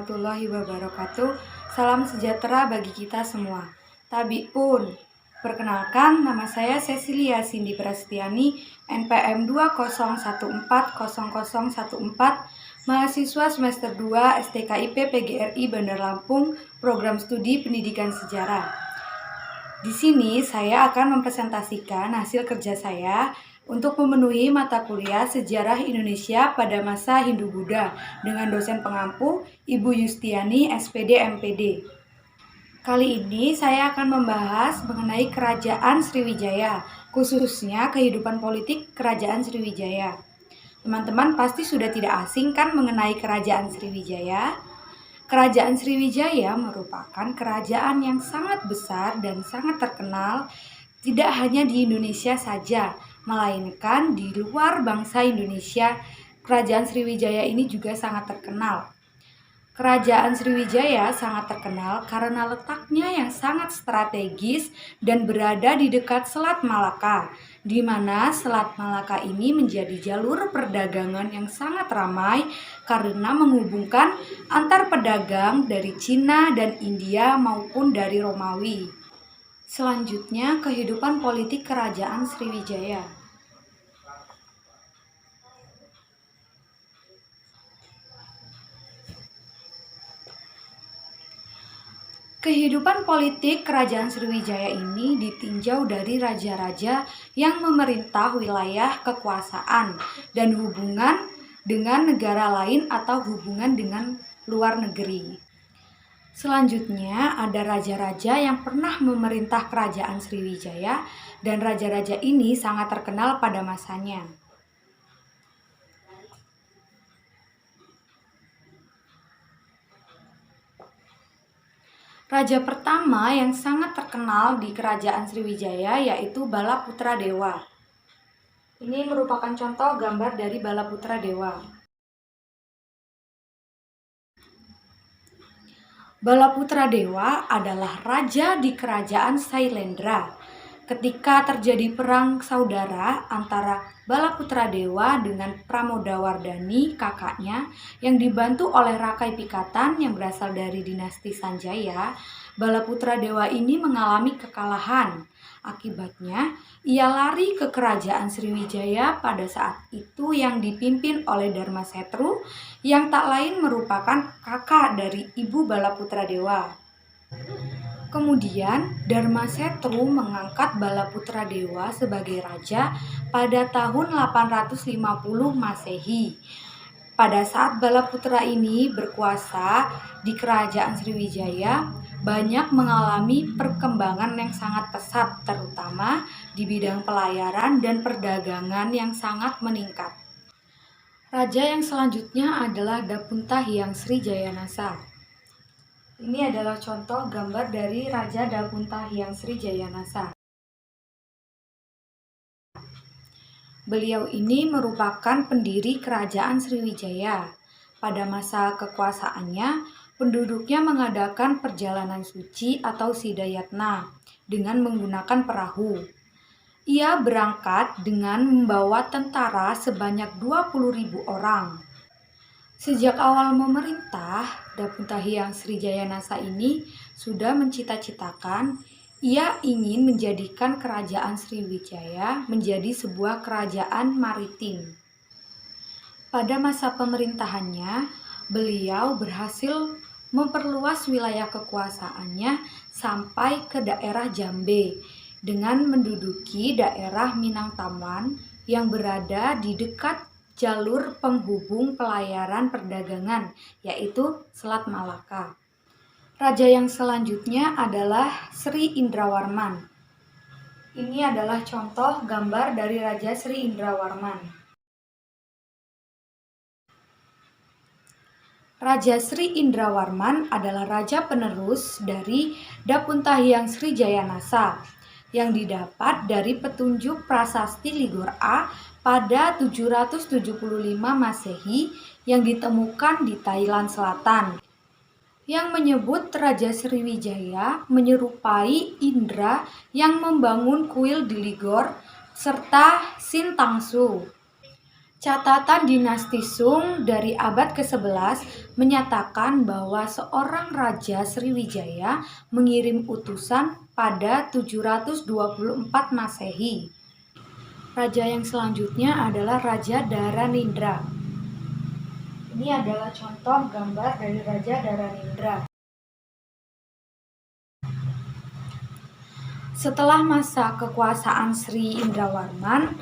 warahmatullahi wabarakatuh. Salam sejahtera bagi kita semua. Tabi pun, perkenalkan nama saya Cecilia Cindy Prastiani, NPM 201400014, mahasiswa semester 2 STKIP PGRI Bandar Lampung, program studi pendidikan sejarah. Di sini saya akan mempresentasikan hasil kerja saya untuk memenuhi mata kuliah Sejarah Indonesia pada masa Hindu-Buddha dengan dosen pengampu Ibu Yustiani, SPD MPD. Kali ini saya akan membahas mengenai Kerajaan Sriwijaya, khususnya kehidupan politik Kerajaan Sriwijaya. Teman-teman pasti sudah tidak asing kan mengenai Kerajaan Sriwijaya? Kerajaan Sriwijaya merupakan kerajaan yang sangat besar dan sangat terkenal tidak hanya di Indonesia saja, melainkan di luar bangsa Indonesia. Kerajaan Sriwijaya ini juga sangat terkenal. Kerajaan Sriwijaya sangat terkenal karena letaknya yang sangat strategis dan berada di dekat Selat Malaka, di mana Selat Malaka ini menjadi jalur perdagangan yang sangat ramai karena menghubungkan antar pedagang dari Cina dan India maupun dari Romawi. Selanjutnya, kehidupan politik Kerajaan Sriwijaya. Kehidupan politik Kerajaan Sriwijaya ini ditinjau dari raja-raja yang memerintah wilayah kekuasaan dan hubungan dengan negara lain atau hubungan dengan luar negeri. Selanjutnya ada raja-raja yang pernah memerintah Kerajaan Sriwijaya dan raja-raja ini sangat terkenal pada masanya. Raja pertama yang sangat terkenal di Kerajaan Sriwijaya yaitu Balaputra Dewa. Ini merupakan contoh gambar dari Balaputra Dewa. Balaputra Dewa adalah raja di Kerajaan Sailendra. Ketika terjadi perang saudara antara Balaputra Dewa dengan Pramodawardhani, kakaknya, yang dibantu oleh Rakai Pikatan yang berasal dari dinasti Sanjaya, Balaputra Dewa ini mengalami kekalahan. Akibatnya, ia lari ke Kerajaan Sriwijaya pada saat itu yang dipimpin oleh Darmasetru, yang tak lain merupakan kakak dari ibu Balaputra Dewa. Kemudian, Darmasetru mengangkat Balaputra Dewa sebagai raja pada tahun 850 Masehi. Pada saat Balaputra ini berkuasa di Kerajaan Sriwijaya, banyak mengalami perkembangan yang sangat pesat, terutama di bidang pelayaran dan perdagangan yang sangat meningkat. Raja yang selanjutnya adalah Dapunta Hyang Sri Jayanasa. Ini adalah contoh gambar dari Raja Dapunta Hyang Sri Jayanasa. Beliau ini merupakan pendiri Kerajaan Sriwijaya. Pada masa kekuasaannya, penduduknya mengadakan perjalanan suci atau Sidayatna dengan menggunakan perahu. Ia berangkat dengan membawa tentara sebanyak 20.000 orang. Sejak awal memerintah, Dapunta Hyang Sri Jayanasa ini sudah mencita-citakan ia ingin menjadikan Kerajaan Sriwijaya menjadi sebuah kerajaan maritim. Pada masa pemerintahannya, beliau berhasil memperluas wilayah kekuasaannya sampai ke daerah Jambe dengan menduduki daerah Minangtaman yang berada di dekat jalur penghubung pelayaran perdagangan, yaitu Selat Malaka. Raja yang selanjutnya adalah Sri Indrawarman. Ini adalah contoh gambar dari Raja Sri Indrawarman. Raja Sri Indrawarman adalah raja penerus dari Dapunta Hyang Sri Jayanasa yang didapat dari petunjuk prasasti Ligor A pada 775 Masehi yang ditemukan di Thailand Selatan, yang menyebut Raja Sriwijaya menyerupai Indra yang membangun kuil di Ligor serta Sintangsu. Catatan dinasti Sung dari abad ke-11 menyatakan bahwa seorang Raja Sriwijaya mengirim utusan pada 724 Masehi. Raja yang selanjutnya adalah Raja Dharanindra. Ini adalah contoh gambar dari Raja Dharanindra. Setelah masa kekuasaan Sri Indrawarman,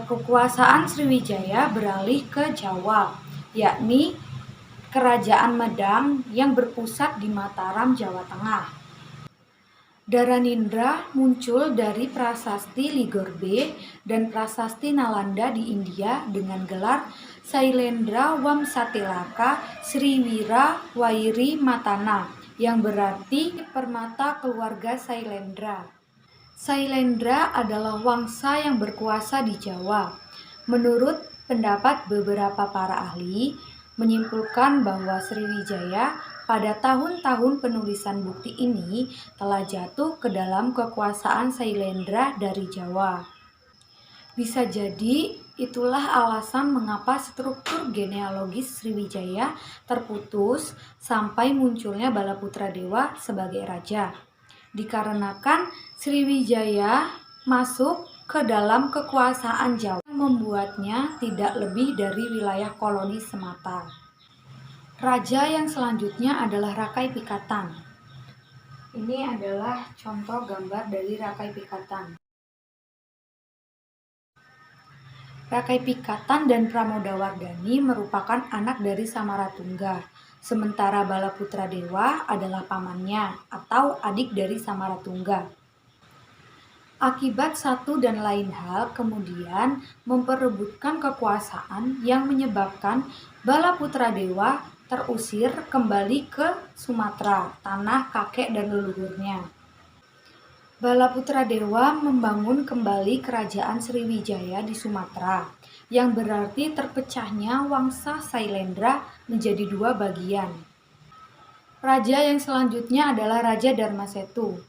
kekuasaan Sriwijaya beralih ke Jawa, yakni Kerajaan Medang yang berpusat di Mataram, Jawa Tengah. Dharanindra muncul dari prasasti Ligorbe dan prasasti Nalanda di India dengan gelar Sailendra Wamsatilaka Sriwira Wairi Matana, yang berarti permata keluarga Sailendra. Sailendra adalah wangsa yang berkuasa di Jawa. Menurut pendapat beberapa para ahli, menyimpulkan bahwa Sriwijaya pada tahun-tahun penulisan bukti ini telah jatuh ke dalam kekuasaan Sailendra dari Jawa. Bisa jadi itulah alasan mengapa struktur genealogis Sriwijaya terputus sampai munculnya Balaputra Dewa sebagai raja. Dikarenakan Sriwijaya masuk ke dalam kekuasaan Jawa yang membuatnya tidak lebih dari wilayah koloni semata. Raja yang selanjutnya adalah Rakai Pikatan. Ini adalah contoh gambar dari Rakai Pikatan. Rakai Pikatan dan Pramodawardhani merupakan anak dari Samaratungga, sementara Balaputra Dewa adalah pamannya atau adik dari Samaratungga. Akibat satu dan lain hal kemudian memperebutkan kekuasaan yang menyebabkan Balaputra Dewa terusir kembali ke Sumatera, tanah kakek dan leluhurnya. Balaputra Dewa membangun kembali kerajaan Sriwijaya di Sumatera, yang berarti terpecahnya wangsa Sailendra menjadi dua bagian. Raja yang selanjutnya adalah Raja Dharmasetu.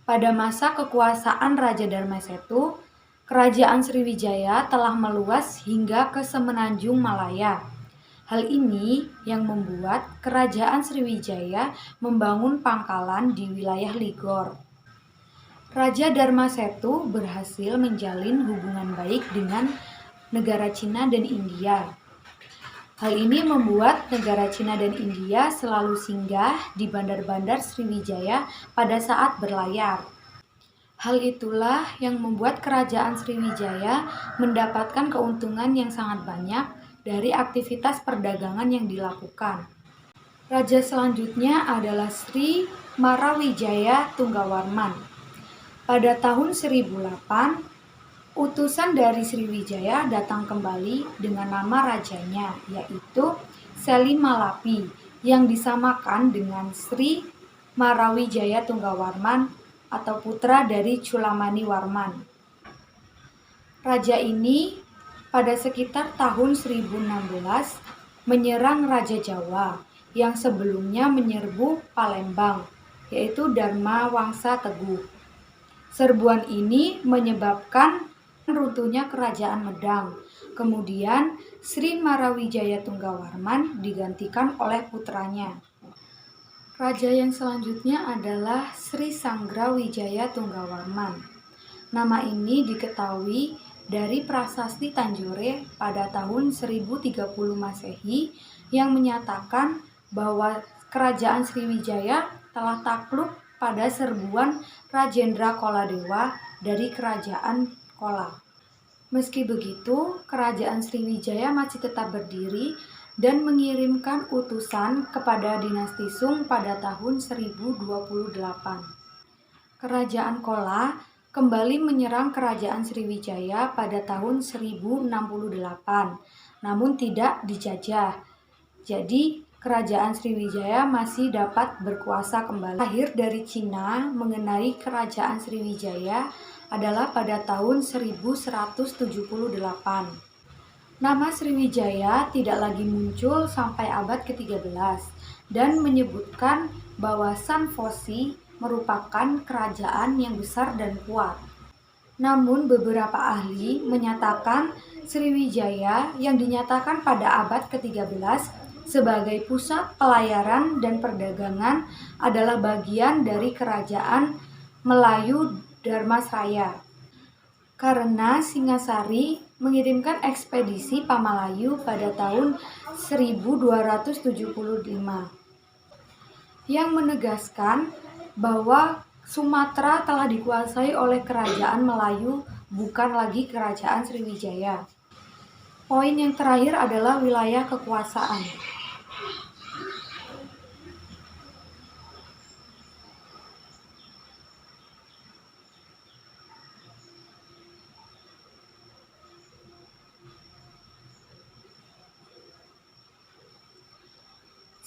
Pada masa kekuasaan Raja Dharmasetu, kerajaan Sriwijaya telah meluas hingga ke semenanjung Malaya. Hal ini yang membuat kerajaan Sriwijaya membangun pangkalan di wilayah Ligor. Raja Dharmasetu berhasil menjalin hubungan baik dengan negara Cina dan India. Hal ini membuat negara Cina dan India selalu singgah di bandar-bandar Sriwijaya pada saat berlayar. Hal itulah yang membuat kerajaan Sriwijaya mendapatkan keuntungan yang sangat banyak dari aktivitas perdagangan yang dilakukan. Raja selanjutnya adalah Sri Marawijaya Tunggawarman. Pada tahun 1008, utusan dari Sriwijaya datang kembali dengan nama rajanya, yaitu Selimalapi, yang disamakan dengan Sri Marawijaya Tunggawarman atau putra dari Culamani Warman. Raja ini pada sekitar tahun 1016 menyerang Raja Jawa yang sebelumnya menyerbu Palembang, yaitu Dharma Wangsa Teguh. Serbuan ini menyebabkan runtuhnya kerajaan Medang. Kemudian Sri Marawijaya Tunggawarman digantikan oleh putranya. Raja yang selanjutnya adalah Sri Sanggrawijaya Tunggawarman. Nama ini diketahui dari prasasti Tanjore pada tahun 1030 Masehi yang menyatakan bahwa kerajaan Sriwijaya telah takluk pada serbuan Rajendra Koladewa dari kerajaan Kola. Meski begitu, kerajaan Sriwijaya masih tetap berdiri dan mengirimkan utusan kepada dinasti Sung pada tahun 1028. Kerajaan Kola kembali menyerang kerajaan Sriwijaya pada tahun 1068, namun tidak dijajah. Jadi, kerajaan Sriwijaya masih dapat berkuasa kembali. Akhir dari Cina mengenai kerajaan Sriwijaya adalah pada tahun 1178. Nama Sriwijaya tidak lagi muncul sampai abad ke-13 dan menyebutkan bahwa Sanfosi merupakan kerajaan yang besar dan kuat. Namun beberapa ahli menyatakan Sriwijaya yang dinyatakan pada abad ke-13 sebagai pusat pelayaran dan perdagangan adalah bagian dari kerajaan Melayu Dharmasraya. Karena Singasari mengirimkan ekspedisi Pamalayu pada tahun 1275 yang menegaskan bahwa Sumatera telah dikuasai oleh kerajaan Melayu, bukan lagi kerajaan Sriwijaya. Poin yang terakhir adalah wilayah kekuasaan.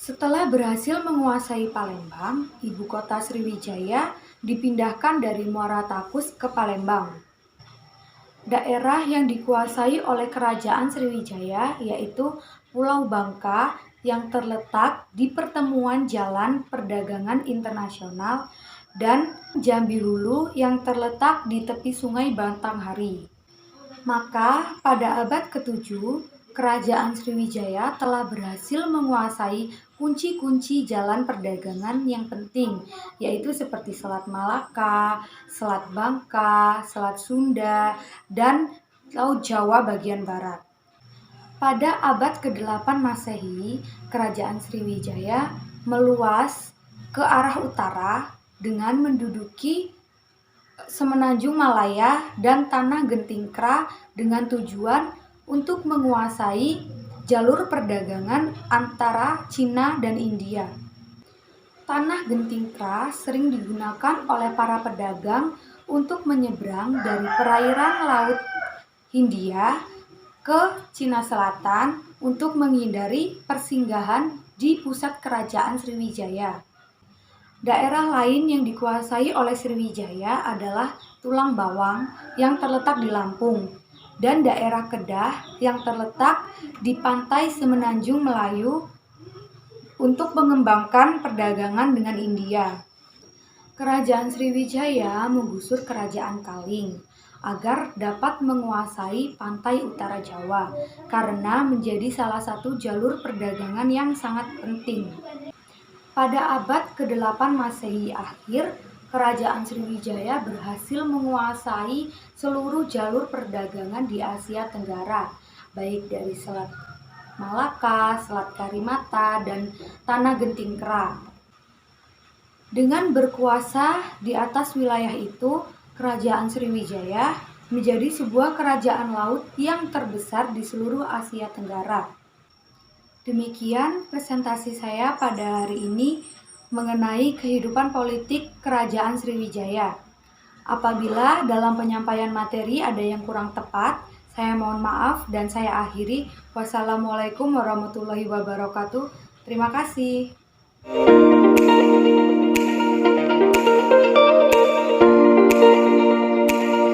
Setelah berhasil menguasai Palembang, ibu kota Sriwijaya dipindahkan dari Muara Takus ke Palembang. Daerah yang dikuasai oleh kerajaan Sriwijaya yaitu Pulau Bangka yang terletak di pertemuan jalan perdagangan internasional dan Jambi Hulu yang terletak di tepi sungai Batanghari. Maka pada abad ke-7, kerajaan Sriwijaya telah berhasil menguasai kunci-kunci jalan perdagangan yang penting, yaitu seperti Selat Malaka, Selat Bangka, Selat Sunda, dan Laut Jawa bagian barat. Pada abad ke-8 Masehi, kerajaan Sriwijaya meluas ke arah utara dengan menduduki Semenanjung Malaya dan Tanah Gentingkra dengan tujuan untuk menguasai jalur perdagangan antara Cina dan India. Tanah Gentingkra sering digunakan oleh para pedagang untuk menyeberang dari perairan Laut Hindia ke Cina Selatan untuk menghindari persinggahan di pusat kerajaan Sriwijaya. Daerah lain yang dikuasai oleh Sriwijaya adalah Tulang Bawang yang terletak di Lampung dan daerah Kedah yang terletak di pantai Semenanjung Melayu untuk mengembangkan perdagangan dengan India. Kerajaan Sriwijaya menggusur kerajaan Kaling agar dapat menguasai pantai utara Jawa karena menjadi salah satu jalur perdagangan yang sangat penting. Pada abad ke-8 Masehi akhir, kerajaan Sriwijaya berhasil menguasai seluruh jalur perdagangan di Asia Tenggara, baik dari Selat Malaka, Selat Karimata, dan Tanah Gentingkra. Dengan berkuasa di atas wilayah itu, kerajaan Sriwijaya menjadi sebuah kerajaan laut yang terbesar di seluruh Asia Tenggara. Demikian presentasi saya pada hari ini mengenai kehidupan politik Kerajaan Sriwijaya. Apabila dalam penyampaian materi ada yang kurang tepat, saya mohon maaf dan saya akhiri. Wassalamualaikum warahmatullahi wabarakatuh. Terima kasih.